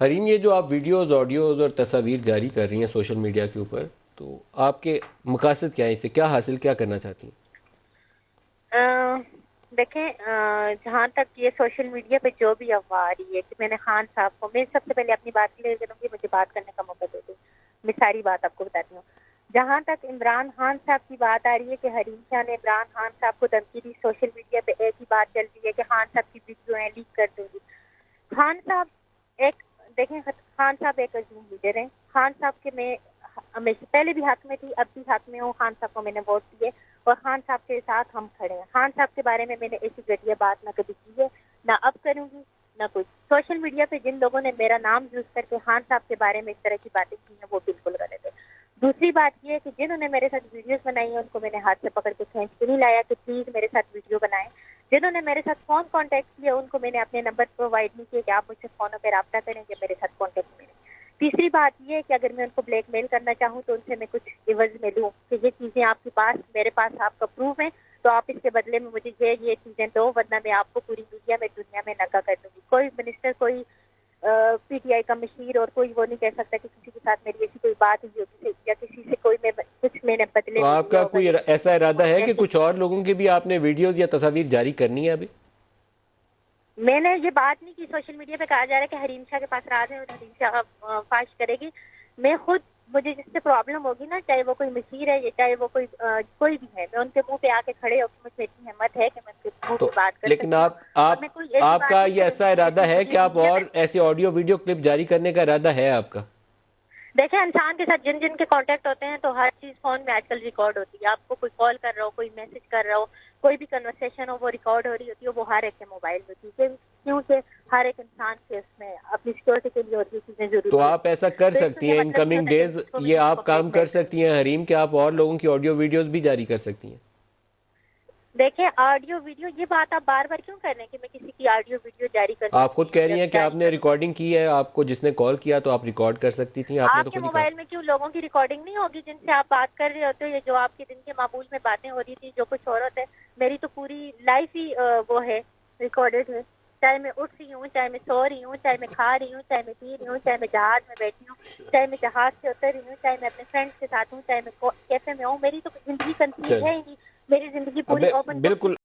حریم، یہ جو آپ ویڈیوز، آڈیوز اور تصاویر جاری کر رہی ہیں سوشل میڈیا کے اوپر، تو آپ کے مقاصد کیا ہیں؟ اس سے کیا حاصل کیا کرنا چاہتی ہیں؟ دیکھیں، جہاں تک یہ سوشل میڈیا پہ جو بھی افواہ آ رہی ہے کہ میں نے خان صاحب کو، میں سب سے پہلے اپنی بات کلیئر کروں گی، مجھے بات کرنے کا موقع دے دیں، میں ساری بات آپ کو بتاتی ہوں۔ جہاں تک عمران خان صاحب کی بات آ رہی ہے کہ حریم شاہ نے عمران خان صاحب کو دھمکی دی، سوشل میڈیا پہ ایک ہی بات چل رہی ہے کہ خان صاحب کی ویڈیو ہیں لیک کر دوں گی۔ خان صاحب ایک، دیکھیں، خان صاحب ایک عظیم لیڈر ہیں۔ خان صاحب کے میں ہمیشہ پہلے بھی حق میں تھی، اب بھی حق میں ہوں۔ خان صاحب کو میں نے ووٹ دیے اور خان صاحب کے ساتھ ہم کھڑے ہیں۔ خان صاحب کے بارے میں نے ایسی گھٹیا بات نہ کبھی کی ہے، نہ اب کروں گی، نہ کچھ۔ سوشل میڈیا پہ جن لوگوں نے میرا نام یوز کر کے خان صاحب کے بارے میں اس طرح کی باتیں کی ہیں وہ بالکل غلط ہے۔ دوسری بات یہ ہے کہ جنہوں نے میرے ساتھ ویڈیوز بنائی ہیں ان کو میں نے ہاتھ سے پکڑ کے کھینچ کے نہیں لایا کہ پلیز میرے ساتھ ویڈیو بنائیں۔ جنہوں نے میرے ساتھ فون کانٹیکٹ کیا ان کو میں نے اپنے نمبر پرووائڈ نہیں کیے کہ آپ مجھ سے فونوں پہ رابطہ کریں کہ میرے ساتھ کانٹیکٹ کریں۔ تیسری بات یہ ہے کہ اگر میں ان کو بلیک میل کرنا چاہوں تو ان سے میں کچھ عوض میں لوں کہ یہ چیزیں آپ کے پاس، میرے پاس آپ کا پروف ہے، تو آپ اس کے بدلے میں مجھے یہ چیزیں دو، ورنہ میں آپ کو پوری میڈیا میں، دنیا میں ننگا کر دوں گی۔ کوئی منسٹر، کوئی پی ٹی آئی کا مشیر اور کوئی وہ نہیں کہہ سکتا کہ کسی کے ساتھ میری ایسی کوئی بات ہوئی ہوگی یا کسی سے کوئی میں کچھ میں نے بدلے تو میں آپ لیا کا ہوگا کوئی یا کسی ایسا ارادہ ہے کہ ایسے۔ کچھ اور لوگوں کے بھی آپ نے ویڈیوز یا تصاویر جاری کرنی ہے ابھی؟ میں نے یہ بات نہیں کی، سوشل میڈیا پہ کہا جا رہا ہے کہ حریم شاہ کے پاس راز ہے اور حریم شاہ فاش کرے گی۔ میں خود، مجھے جس سے پرابلم ہوگی نا، چاہے وہ کوئی مشیر ہے یا چاہے وہ کوئی بھی ہے، میں ان کے منہ پہ آ کے کھڑے ہو کے، مجھے اتنی ہمت ہے کہ میں ان کے منہ تو پہ بات کر لیکن سکتی ہوں۔ اور میں کوئی ایسی آپ بات کا نہیں یہ کروں ایسا گی ارادہ جس سے ہے پوری کہ آپ میڈیا اور میں۔ ایسے آڈیو ویڈیو کلپ جاری کرنے کا ارادہ ہے آپ کا؟ دیکھیں، انسان کے ساتھ جن جن کے کانٹیکٹ ہوتے ہیں تو ہر چیز فون میں آج کل ریکارڈ ہوتی ہے۔ آپ کو کوئی کال کر رہا ہو، کوئی میسج کر رہا ہو، کوئی بھی کنورسیشن ہو، وہ ریکارڈ ہو رہی ہوتی ہے، وہ ہر ایک کے موبائل میں ہوتی ہے، کیونکہ ہر ایک انسان کے اس میں اپنی سیکورٹی کے لیے اور بھی چیزیں تو ضروری آپ ہوتی ہیں۔ ایسا کر تو اس میں سکتی یہ ہیں ان مطلب نہیں کمنگ ہوتا کہ ڈیز، جس کو بھی یہ کسی کو آپ کام بلیک کر میل کروں۔ سکتی ہیں حریم کہ آپ اور لوگوں کی آڈیو ویڈیوز بھی جاری کر سکتی ہیں؟ دیکھیں، آڈیو ویڈیو، یہ بات آپ بار بار کیوں کر رہے ہیں کہ میں کسی کی آڈیو ویڈیو جاری کر آپ سکتی خود ہوں کہہ یا رہی ہیں کہ آپ جاری نے کروں گی؟ ریکارڈنگ کی ہے، آپ کو جس نے کال کیا تو آپ ریکارڈ کر سکتی تھیں، آپ نے تو آپ کے خود ہی کہا۔ موبائل میں کیوں لوگوں کی ریکارڈنگ نہیں ہوگی جن سے آپ بات کر رہے ہوتے ہو، یا جو آپ کے دن کے معمول میں باتیں ہو رہی تھی، جو کچھ اور ہوتا ہے؟ میری تو پوری لائف ہی وہ ہے، ریکارڈڈ ہے۔ چاہے میں اٹھ رہی ہوں، چاہے میں سو رہی ہوں، چاہے میں کھا رہی ہوں، چاہے میں پی رہی ہوں، چاہے میں جہاز میں بیٹھی ہوں، چاہے میں جہاز سے اتر رہی ہوں، چاہے میں اپنے فرینڈس کے ساتھ ہوں، چاہے میں کیفے میں ہوں، میری تو زندگی کنسیلڈ چل ہے ہی نہیں۔ میری زندگی اب پوری اوپن بک بالکل تھی۔